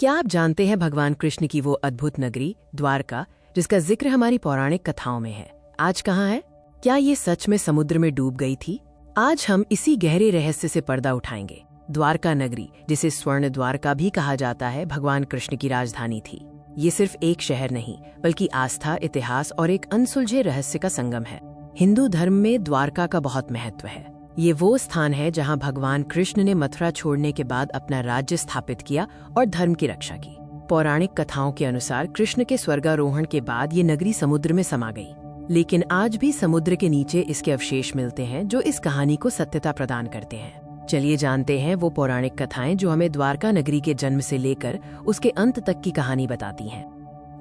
क्या आप जानते हैं भगवान कृष्ण की वो अद्भुत नगरी द्वारका, जिसका जिक्र हमारी पौराणिक कथाओं में है, आज कहाँ है? क्या ये सच में समुद्र में डूब गई थी? आज हम इसी गहरे रहस्य से पर्दा उठाएंगे। द्वारका नगरी, जिसे स्वर्ण द्वारका भी कहा जाता है, भगवान कृष्ण की राजधानी थी। ये सिर्फ एक शहर नहीं, बल्कि आस्था, इतिहास और एक अनसुलझे रहस्य का संगम है। हिंदू धर्म में द्वारका का बहुत महत्व है। ये वो स्थान है जहां भगवान कृष्ण ने मथुरा छोड़ने के बाद अपना राज्य स्थापित किया और धर्म की रक्षा की। पौराणिक कथाओं के अनुसार कृष्ण के स्वर्गारोहण के बाद ये नगरी समुद्र में समा गई, लेकिन आज भी समुद्र के नीचे इसके अवशेष मिलते हैं जो इस कहानी को सत्यता प्रदान करते हैं। चलिए जानते हैं वो पौराणिक कथाएं जो हमें द्वारका नगरी के जन्म से लेकर उसके अंत तक की कहानी बताती हैं।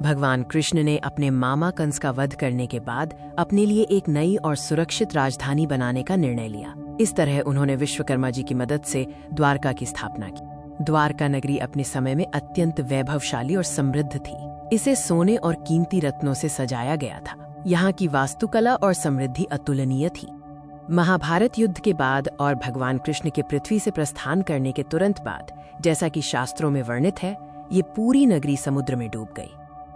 भगवान कृष्ण ने अपने मामा कंस का वध करने के बाद अपने लिए एक नई और सुरक्षित राजधानी बनाने का निर्णय लिया। इस तरह उन्होंने विश्वकर्मा जी की मदद से द्वारका की स्थापना की। द्वारका नगरी अपने समय में अत्यंत वैभवशाली और समृद्ध थी। इसे सोने और कीमती रत्नों से सजाया गया था। यहाँ की वास्तुकला और समृद्धि अतुलनीय थी। महाभारत युद्ध के बाद और भगवान कृष्ण के पृथ्वी से प्रस्थान करने के तुरंत बाद, जैसा कि शास्त्रों में वर्णित है, ये पूरी नगरी समुद्र में डूब गई।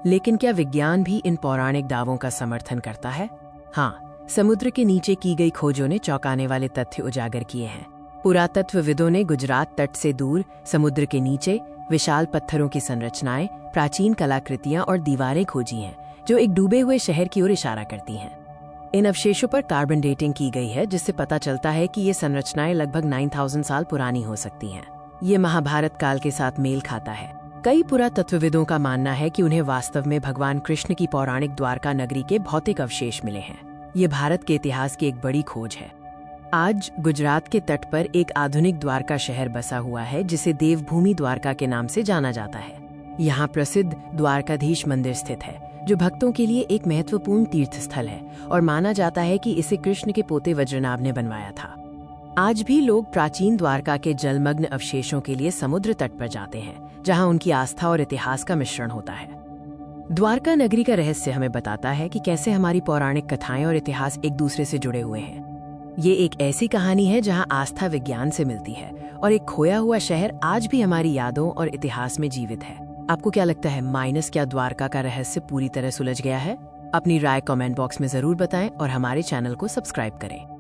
लेकिन क्या विज्ञान भी इन पौराणिक दावों का समर्थन करता है? हाँ, समुद्र के नीचे की गई खोजों ने चौंकाने वाले तथ्य उजागर किए हैं। पुरातत्वविदों ने गुजरात तट से दूर समुद्र के नीचे विशाल पत्थरों की संरचनाएं, प्राचीन कलाकृतियां और दीवारें खोजी हैं, जो एक डूबे हुए शहर की ओर इशारा करती हैं। इन अवशेषों पर कार्बन डेटिंग की गई है, जिससे पता चलता है कि ये संरचनाएं लगभग 9000 साल पुरानी हो सकती हैं। ये महाभारत काल के साथ मेल खाता है। कई पुरातत्वविदों का मानना है कि उन्हें वास्तव में भगवान कृष्ण की पौराणिक द्वारका नगरी के भौतिक अवशेष मिले हैं। ये भारत के इतिहास की एक बड़ी खोज है। आज गुजरात के तट पर एक आधुनिक द्वारका शहर बसा हुआ है, जिसे देवभूमि द्वारका के नाम से जाना जाता है। यहाँ प्रसिद्ध द्वारकाधीश मंदिर स्थित है, जो भक्तों के लिए एक महत्वपूर्ण तीर्थ स्थल है और माना जाता है कि इसे कृष्ण के पोते वज्रनाभ ने बनवाया था। आज भी लोग प्राचीन द्वारका के जलमग्न अवशेषों के लिए समुद्र तट पर जाते हैं, जहां उनकी आस्था और इतिहास का मिश्रण होता है। द्वारका नगरी का रहस्य हमें बताता है कि कैसे हमारी पौराणिक कथाएं और इतिहास एक दूसरे से जुड़े हुए हैं। ये एक ऐसी कहानी है जहां आस्था विज्ञान से मिलती है और एक खोया हुआ शहर आज भी हमारी यादों और इतिहास में जीवित है। आपको क्या लगता है, क्या द्वारका का रहस्य पूरी तरह सुलझ गया है? अपनी राय कमेंट बॉक्स में जरूर बताएं और हमारे चैनल को सब्सक्राइब करें।